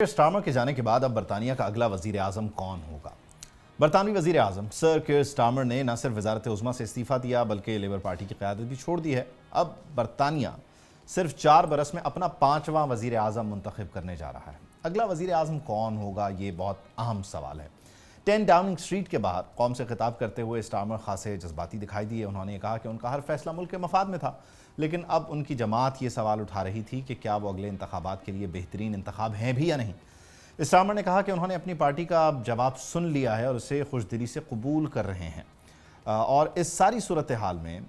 Starmer के जाने के बाद अब बरतानिया का अगला वजीर आज़म कौन होगा? बरतानवी वजीर आज़म सर कीर स्टार्मर ने न सिर्फ वजारत उज़्मा से इस्तीफ़ा दिया बल्कि लेबर पार्टी की क़यादत भी छोड़ दी है। अब बरतानिया सिर्फ 4 बरस में अपना 5वां वजीर आज़म मुंतखब करने जा रहा है। अगला वजीर आज़म कौन होगा, ये बहुत अहम सवाल है। 10 डाउनिंग स्ट्रीट के बाहर कौम से खिताब करते हुए स्टार्मर खासे जज्बाती दिखाई दिए। उन्होंने कहा कि उनका हर फैसला मुल्क के मफाद में था, लेकिन अब उनकी जमात ये सवाल उठा रही थी कि क्या वो अगले इंतखाबात के लिए बेहतरीन इंतखाब हैं भी या नहीं। स्टार्मर ने कहा कि उन्होंने अपनी पार्टी का जवाब सुन लिया है और उसे खुशदिली से कबूल कर रहे हैं। और इस सारी सूरत हाल में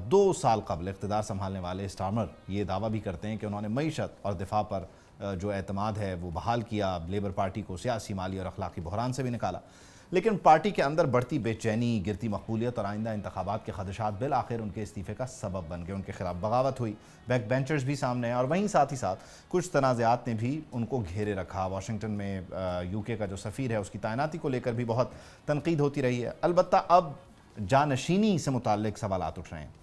2 साल कबल इक़्तिदार संभालने वाले स्टार्मर ये दावा भी करते हैं कि उन्होंने मईशत और दिफा पर जो एतमाद है वो बहाल किया, लेबर पार्टी को सियासी, माली और अखलाकी बहरान से भी निकाला। लेकिन पार्टी के अंदर बढ़ती बेचैनी, गिरती मकबूलियत और आइंदा इंतखाबात के खदशात बिल आखिर उनके इस्तीफ़े का सबब बन गए। उनके खिलाफ बगावत हुई, बैक बेंचर्स भी सामने हैं और वहीं साथ ही साथ कुछ तनाज़ात ने भी उनको घेरे रखा। वाशिंगटन में यूके का जो सफ़ीर है उसकी तैनाती को लेकर भी बहुत तनकीद होती रही है। अलबत्ता अब जानशीनी से मुताल्लिक सवालात उठ रहे हैं।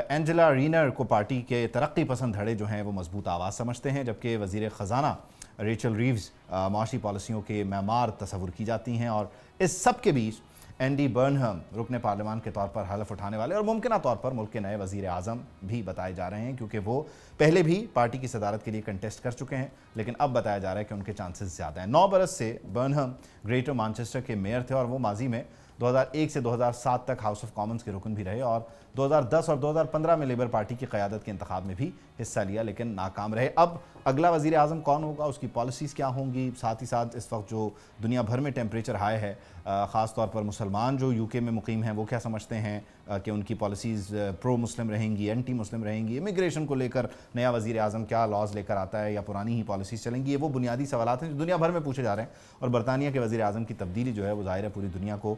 एंजेला रीनर को पार्टी के तरक्की पसंद धड़े जो हैं वो मजबूत आवाज़ समझते हैं, जबकि वज़ीर ख़जाना रेचल रीव्स माशी पॉलिसियों के मैमार तस्वुर की जाती हैं। और इस सब के बीच एंडी बर्नहम रुकने पार्लियामान के तौर पर हलफ उठाने वाले और मुमकिन तौर पर मुल्क के नए वज़ीर आज़म भी बताए जा रहे हैं, क्योंकि वो पहले भी पार्टी की सदारत के लिए कंटेस्ट कर चुके हैं, लेकिन अब बताया जा रहा है कि उनके चांसेस ज़्यादा हैं। 9 बरस से बर्नहम ग्रेटर मैनचेस्टर के मेयर थे और वो माजी में 2001 से 2007 तक हाउस ऑफ कॉमन्स के रुकन भी रहे और 2010 और 2015 में लेबर पार्टी की क़यादत के इंतखाब में भी हिस्सा लिया, लेकिन नाकाम रहे। अब अगला वज़ीर आज़म कौन होगा, उसकी पॉलिसीज़ क्या होंगी, साथ ही साथ इस वक्त जो दुनिया भर में टेम्परेचर हाई है, ख़ास तौर पर मुसलमान जो यूके में मुकीम हैं वो क्या समझते हैं कि उनकी पॉलिसीज़ प्रो मुस्लिम रहेंगी, एंटी मुस्लिम रहेंगी, इमिग्रेशन को लेकर नया वज़ीर आज़म क्या लॉज लेकर आता है या पुरानी ही पॉलिसीज़ चलेंगी, ये वो बुनियादी सवालात हैं जो दुनिया भर में पूछे जा रहे हैं। और बरतानिया के वज़ीर आज़म की तब्दीली जो है वो ज़ाहिर है पूरी दुनिया को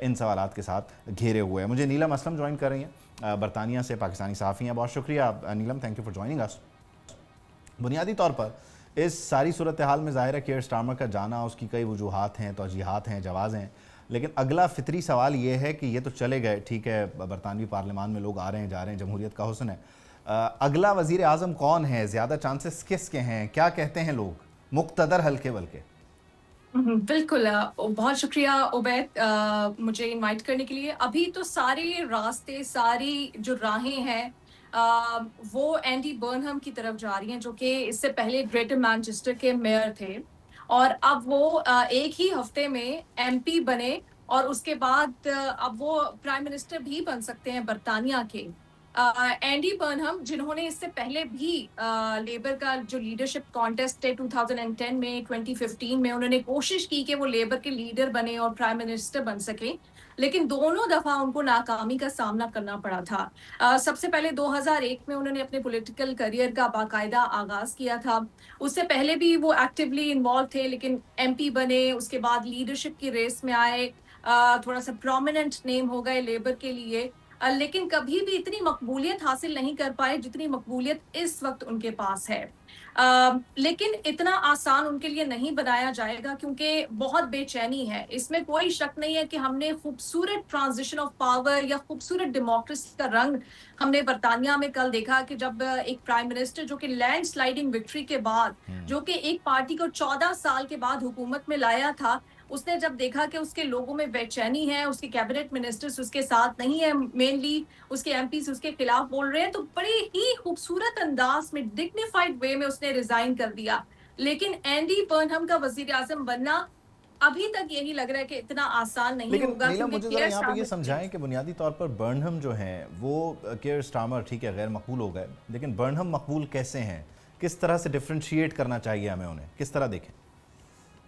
इन सवालात के साथ घेरे हुए है। मुझे नीलम असलम ज्वाइन कर रही हैं बरतानिया से, पाकिस्तानी सहाफ़ी हैं। बहुत शुक्रिया Neelam, thank you for joining us. बुनियादी तौर पर इस सारी सूरत हाल में ज़ाहिर है कीर स्टार्मर का जाना, उसकी कई वजूहात हैं, तौजीहात हैं, जवाज़ हैं, लेकिन अगला फितरी सवाल ये है कि ये तो चले गए, ठीक है, बरतानवी पार्लियामान में लोग आ रहे हैं जा रहे हैं, जमहूरियत का हुस्न है, अगला वज़ीर आज़म कौन है, ज़्यादा चांसेस किसके हैं, क्या कहते हैं लोग, मुक़्तदर हल्के बल्कि? बिल्कुल बहुत शुक्रिया उबैद मुझे इनवाइट करने के लिए। अभी तो सारे रास्ते, सारी जो राहें हैं वो एंडी बर्नहम की तरफ जा रही हैं, जो कि इससे पहले ग्रेटर मैनचेस्टर के मेयर थे और अब वो एक ही हफ्ते में एमपी बने और उसके बाद अब वो प्राइम मिनिस्टर भी बन सकते हैं बरतानिया के। एंडी बर्नहम, जिन्होंने इससे पहले भी लेबर का जो लीडरशिप कॉन्टेस्ट है 2010 में, 2015 में उन्होंने कोशिश की कि वो लेबर के लीडर बने और प्राइम मिनिस्टर बन सके, लेकिन दोनों दफा उनको नाकामी का सामना करना पड़ा था। सबसे पहले 2001 में उन्होंने अपने पॉलिटिकल करियर का बाकायदा आगाज किया था। उससे पहले भी वो एक्टिवली इन्वॉल्व थे, लेकिन एमपी बने, उसके बाद लीडरशिप की रेस में आए, थोड़ा सा प्रोमिनेंट नेम हो गए लेबर के लिए, लेकिन कभी भी इतनी मकबूलियत हासिल नहीं कर पाए जितनी मकबूलियत इस वक्त उनके पास है। लेकिन इतना आसान उनके लिए नहीं बनाया जाएगा, क्योंकि बहुत बेचैनी है। इसमें कोई शक नहीं है कि हमने खूबसूरत ट्रांजिशन ऑफ पावर या खूबसूरत डेमोक्रेसी का रंग हमने बरतानिया में कल देखा कि जब एक प्राइम मिनिस्टर जो कि लैंड स्लाइडिंग विक्ट्री के बाद, जो कि एक पार्टी को 14 साल के बाद हुकूमत में लाया था, उसने जब देखा कि उसके लोगों में बेचैनी है, उसके कैबिनेट मिनिस्टर्स उसके साथ नहीं है, मेनली उसके एमपीज उसके खिलाफ बोल रहे हैं, तो बड़े ही खूबसूरत अंदाज में, डिग्निफाइड वे में उसने रिजाइन कर दिया। लेकिन एंडी बर्नहम का वजीर आजम बनना अभी तक यही लग रहा है कि इतना आसान नहीं लेकिन होगा, नीलम क्योंकि मुझे ज़रा केयर यहाँ पे ये स्टार्मर समझाएं कि बुनियादी तौर पर बर्नहम जो हैं वो कीर स्टार्मर ठीक है गैर मकबूल हो गए, लेकिन बर्नहम मकबूल कैसे हैं, किस तरह से डिफ्रेंशिएट करना चाहिए हमें उन्हें, किस तरह देखें?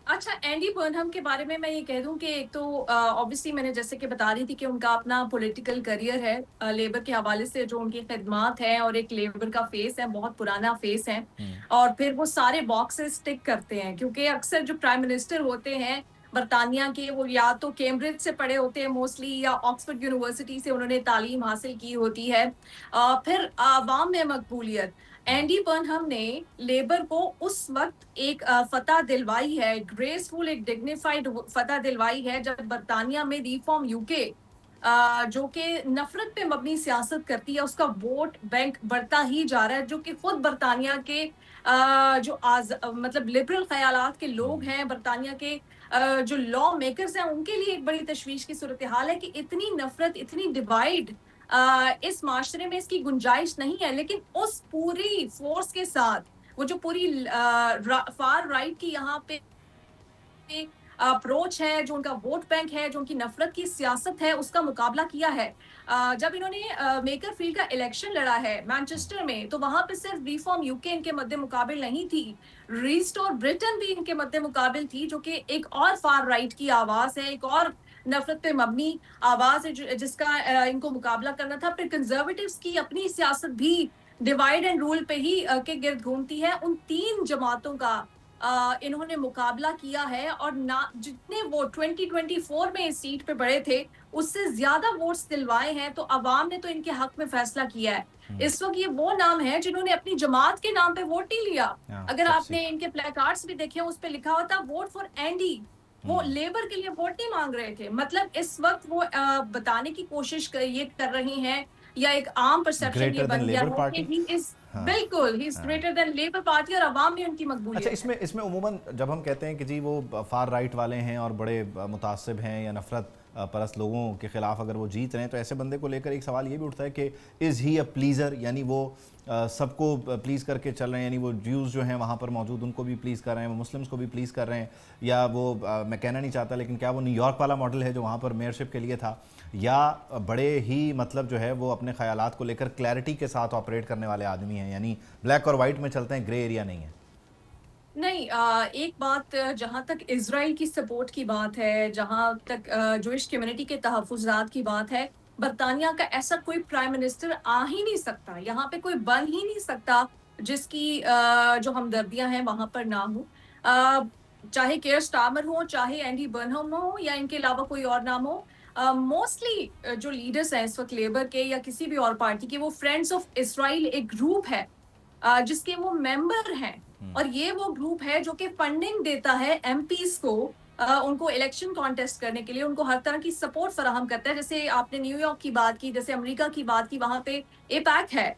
अच्छा, एंडी बर्नहम के बारे में मैं ये कह दूं कि एक तो ऑब्वियसली मैंने जैसे कि बता रही थी कि उनका अपना पॉलिटिकल करियर है, लेबर के हवाले से जो उनकी खिदमात है और एक लेबर का फेस है, बहुत पुराना फेस है, और फिर वो सारे बॉक्सेस टिक करते हैं, क्योंकि अक्सर जो प्राइम मिनिस्टर होते हैं बरतानिया के, वो या तो कैम्ब्रिज से पढ़े होते हैं मोस्टली, या ऑक्सफोर्ड यूनिवर्सिटी से उन्होंने तालीम हासिल की होती है। फिर आवाम में मकबूलियत, एंडी बर्नहम ने लेबर को उस वक्त एक फतह दिलवाई है, ग्रेसफुल, एक डिग्निफाइड फतह दिलवाई है, जब बरतानिया में रिफॉर्म यूके جو کہ نفرت پہ مبنی سیاست کرتی ہے، اس کا ووٹ بینک بڑھتا ہی جا رہا ہے، جو کہ خود برطانیہ کے جو مطلب لبرل خیالات کے لوگ ہیں، برطانیہ کے جو لا میکرز ہیں، ان کے لیے ایک بڑی تشویش کی صورتحال ہے کہ اتنی نفرت، اتنی ڈیوائڈ اس معاشرے میں اس کی گنجائش نہیں ہے، لیکن اس پوری فورس کے ساتھ وہ جو پوری فار رائٹ کی یہاں پہ اپروچ ہے، جو ان کا ووٹ بینک ہے، جو ان کی نفرت کی سیاست ہے، اس کا مقابلہ کیا ہے۔ جب انہوں نے میکر فیلڈ کا الیکشن لڑا ہے مانچسٹر میں، تو وہاں پہ صرف ریفارم یو کے ان کے مد مقابل نہیں تھی، ریسٹور برٹن بھی ان کے مد مقابل تھی، جو کہ ایک اور فار رائٹ کی آواز ہے، ایک اور نفرت پہ مبنی آواز ہے جس کا ان کو مقابلہ کرنا تھا۔ پھر کنزرویٹوز کی اپنی سیاست بھی ڈیوائڈ اینڈ رول پہ ہی کے گرد گھومتی ہے۔ ان تین جماعتوں کا انہوں نے مقابلہ کیا ہے، اور جتنے ووٹ 2024 میں اس سیٹ پہ بڑے تھے، اس سے زیادہ ووٹس دلوائے ہیں، تو عوام نے تو ان کے حق میں فیصلہ کیا ہے۔ اس وقت یہ وہ نام ہے جنہوں نے اپنی جماعت کے نام پہ ووٹ نہیں لیا۔ اگر آپ نے ان کے پلے کارڈز بھی دیکھے، اس پہ لکھا ہوتا ووٹ فار اینڈی، وہ لیبر کے لیے ووٹ نہیں مانگ رہے تھے۔ مطلب اس وقت وہ بتانے کی کوشش یہ کر رہی ہیں، یا ایک عام پرسپشن یہ بن گیا ہے کہ ہی از بالکل he is greater than Labour Party, اور عوام میں ان کی مقبولیت۔ اچھا، اس میں عموماً جب ہم کہتے ہیں کہ جی وہ فار رائٹ والے ہیں اور بڑے متعصب ہیں یا نفرت پرست لوگوں کے خلاف اگر وہ جیت رہے ہیں، تو ایسے بندے کو لے کر ایک سوال یہ بھی اٹھتا ہے کہ از ہی اے پلیزر، یعنی وہ سب کو پلیز کر کے چل رہے ہیں، یعنی وہ جیوز جو ہیں وہاں پر موجود ان کو بھی پلیز کر رہے ہیں، وہ مسلمس کو بھی پلیز کر رہے ہیں، یا وہ میں کہنا نہیں چاہتا لیکن کیا وہ نیو یارک والا ماڈل ہے جو وہاں پر میئرشپ کے لیے تھا، یا بڑے ہی مطلب جو ہے وہ اپنے خیالات کو لے کر کلیئرٹی کے ساتھ آپریٹ کرنے والے آدمی ہیں، یعنی بلیک اور وائٹ میں چلتے ہیں، گرے ایریا نہیں ہے؟ نہیں، ایک بات جہاں تک اسرائیل کی سپورٹ کی بات ہے، جہاں تک جوئش کمیونٹی کے تحفظات کی بات ہے، برطانیہ کا ایسا کوئی پرائم منسٹر آ ہی نہیں سکتا، یہاں پہ کوئی بن ہی نہیں سکتا جس کی جو ہمدردیاں ہیں وہاں پر نہ ہوں، چاہے کیئر سٹارمر ہو، چاہے اینڈی برنہم ہو، یا ان کے علاوہ کوئی اور نام ہو۔ موسٹلی جو لیڈرز ہیں اس وقت لیبر کے یا کسی بھی اور پارٹی کے، وہ فرینڈز آف اسرائیل ایک گروپ ہے جس کے وہ ممبر ہیں، اور یہ وہ گروپ ہے جو کہ فنڈنگ دیتا ہے ایم پیز کو، ان کو الیکشن کانٹیسٹ کرنے کے لیے، ان کو ہر طرح کی سپورٹ فراہم کرتا ہے۔ جیسے آپ نے نیو یارک کی بات کی، جیسے امریکہ کی بات کی، وہاں پہ اے پیک ہے،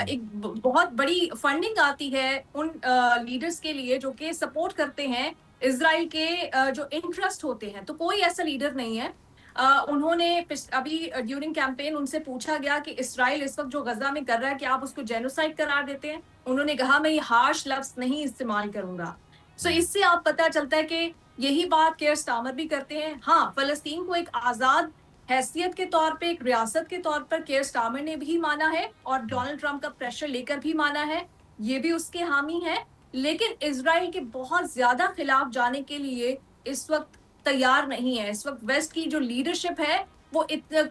ایک بہت بڑی فنڈنگ آتی ہے ان لیڈرز کے لیے جو کہ سپورٹ کرتے ہیں اسرائیل کے جو انٹرسٹ ہوتے ہیں۔ تو کوئی ایسا لیڈر نہیں ہے۔ انہوں نے ابھی ڈیورنگ کیمپین ان سے پوچھا گیا کہ اسرائیل اس وقت جو غزہ میں کر رہا ہے، کہ آپ اس کو جینوسائڈ قرار دیتے ہیں؟ انہوں نے کہا میں یہ ہارش لفظ نہیں استعمال کروں گا۔ سو اس سے آپ پتہ چلتا ہے کہ یہی بات کیئر سٹارمر بھی کرتے ہیں۔ ہاں، فلسطین کو ایک آزاد حیثیت کے طور پہ، ایک ریاست کے طور پر کیئر سٹارمر نے بھی مانا ہے، اور ڈونلڈ ٹرمپ کا پریشر لے کر بھی مانا ہے، یہ بھی اس کے حامی ہے، لیکن اسرائیل کے بہت زیادہ خلاف جانے کے لیے اس وقت تیار نہیں ہے۔ اس وقت ویسٹ کی جو لیڈرشپ ہے، وہ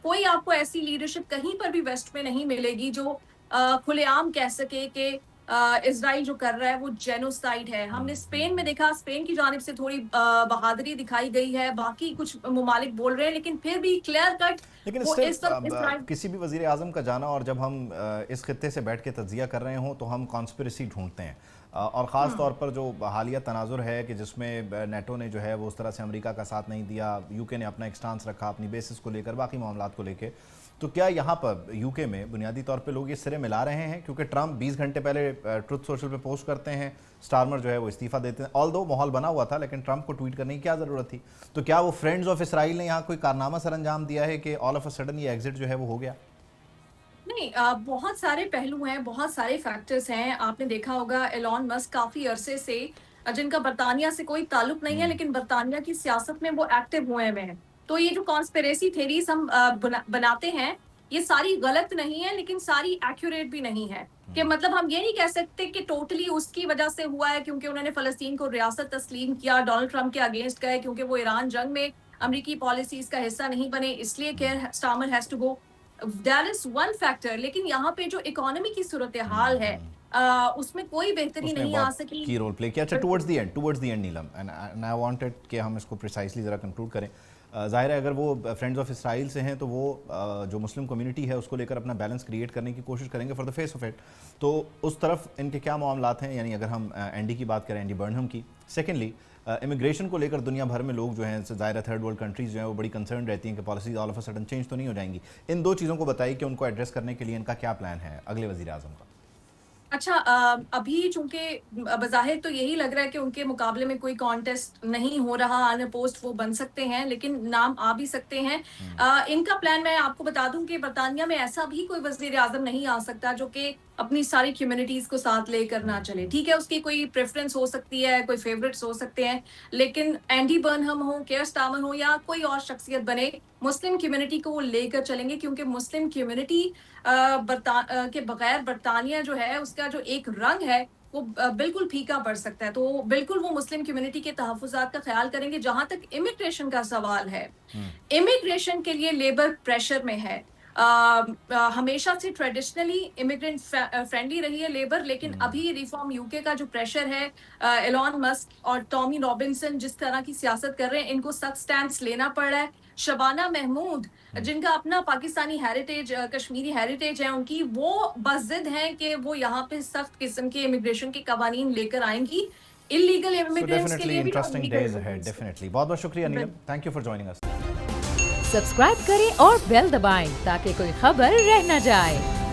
کوئی آپ کو ایسی لیڈرشپ کہیں پر بھی ویسٹ میں نہیں ملے گی جو کھلے عام کہہ سکے کہ اسرائیل جو کر رہا ہے وہ جینوسائڈ ہے۔ ہم نے اسپین میں دیکھا، اسپین کی جانب سے تھوڑی بہادری دکھائی گئی ہے، باقی کچھ ممالک بول رہے ہیں، لیکن پھر بھی کلیئر کٹ لیکن وہ اس وقت اسرائیل کسی بھی وزیر اعظم کا جانا، اور جب ہم اس خطے سے بیٹھ کے تجزیہ کر رہے ہوں تو ہم کانسپریسی ڈھونڈتے ہیں، اور خاص طور پر جو حالیہ تناظر ہے کہ جس میں نیٹو نے جو ہے وہ اس طرح سے امریکہ کا ساتھ نہیں دیا، یو کے نے اپنا ایک سٹانس رکھا اپنی بیسس کو لے کر، باقی معاملات کو لے کے، تو کیا یہاں پر یو کے میں بنیادی طور پہ لوگ یہ سرے ملا رہے ہیں؟ کیونکہ ٹرمپ 20 گھنٹے پہلے ٹروتھ سوشل پہ پوسٹ کرتے ہیں، سٹارمر جو ہے وہ استعفیٰ دیتے ہیں، آل دو ماحول بنا ہوا تھا لیکن ٹرمپ کو ٹویٹ کرنے کی کیا ضرورت تھی؟ تو کیا وہ فرینڈز آف اسرائیل نے یہاں کوئی کارنامہ سر انجام دیا ہے کہ آل آف اے سڈن یہ ایگزٹ جو ہے وہ ہو گیا؟ نہیں، بہت سارے پہلو ہیں، بہت سارے فیکٹرز ہیں۔ آپ نے دیکھا ہوگا ایلون مسک کافی عرصے سے، جن کا برطانیہ سے کوئی تعلق نہیں ہے لیکن برطانیہ کی سیاست میں وہ ایکٹیو ہوئے ہیں۔ تو یہ جو کانسپیریسی تھیریز ہم بناتے ہیں، یہ ساری غلط نہیں ہے لیکن ساری ایکوریٹ بھی نہیں ہے، کہ مطلب ہم یہ نہیں کہہ سکتے کہ ٹوٹلی اس کی وجہ سے ہوا ہے کیونکہ انہوں نے فلسطین کو ریاست تسلیم کیا، ڈونلڈ ٹرمپ کے اگینسٹ گئے کیونکہ وہ ایران جنگ میں امریکی پالیسیز کا حصہ نہیں بنے، اس لیے Keir Starmer has to go. That is one factor, لیکن یہاں پہ جو اکانومی کی صورتحال ہے، उसमें कोई बेहतरी उसने नहीं आ बहुत सकी। की रोल प्ले किया। अच्छा, towards the end Neelam, and I wanted कि हम इसको प्रिसाइसली ज़रा कंक्लूड करें। ज़ाहिर है अगर वो फ्रेंड्स ऑफ इसराइल से हैं तो वो जो मुस्लिम कम्युनिटी है उसको लेकर अपना बैलेंस क्रिएट करने की कोशिश करेंगे for the face of it. तो उस तरफ इनके क्या मामलात हैं, यानी अगर हम एंडी की बात करें, एंडी बर्नहम की। सेकेंडली, इमिग्रेशन को लेकर दुनिया भर में लोग जो हैं, ज़ाहिर है थर्ड वर्ल्ड कंट्रीज़ जो हैं वो बड़ी कंसर्न रहती हैं कि policies all of a sudden change तो नहीं हो जाएंगी। इन दो चीज़ों को बताइए कि उनको एड्रेस करने के लिए इनका क्या प्लान है अगले वज़ीर आज़म का। अच्छा, अभी चूंकि बज़ाहिर तो यही लग रहा है कि उनके मुकाबले में कोई कॉन्टेस्ट नहीं हो रहा, अनअपोज्ड वो बन सकते हैं, लेकिन नाम आ भी सकते हैं। इनका प्लान मैं आपको बता दूं कि बरतानिया में ऐसा भी कोई वज़ीर आज़म नहीं आ सकता जो कि अपनी सारी कम्युनिटीज को साथ लेकर ना चले। ठीक है, उसकी कोई प्रेफरेंस हो सकती है, कोई फेवरेट्स हो सकते हैं, लेकिन एंडी बर्नहम हो, केयर स्टारमर हो या कोई और शख्सियत बने, मुस्लिम कम्युनिटी को वो लेकर चलेंगे, क्योंकि मुस्लिम कम्युनिटी के बगैर बरतानिया जो है उसका जो एक रंग है वो बिल्कुल फीका पड़ सकता है। तो बिल्कुल वो मुस्लिम कम्युनिटी के तहफ़्फ़ुज़ात का ख्याल करेंगे। जहाँ तक इमिग्रेशन का सवाल है, इमिग्रेशन के लिए लेबर प्रेशर में है। हमेशा से ट्रेडिशनली इमिग्रेंट फ्रेंडली रही है लेबर, लेकिन अभी रिफॉर्म यूके का जो प्रेशर है, एलॉन मस्क और टॉमी रॉबिन्सन जिस तरह की सियासत कर रहे हैं, इनको सख्त स्टैंड लेना पड़ रहा है। शबाना महमूद जिनका अपना पाकिस्तानी हेरिटेज, कश्मीरी हेरिटेज है उनकी, वो बज़िद हैं कि वो यहाँ पे सख्त किस्म के इमिग्रेशन के कवानीन लेकर आएंगी, इलीगल सो इमिग्रेंट्स के डेफिनेटली लिए भी और interesting legal days ahead, immigrants के डेफिनेटली। बहुत बहुत शुक्रिया लिए। Neelam, thank you for joining us. Subscribe करें और बेल दबाएं ताकि कोई खबर रह न जाए।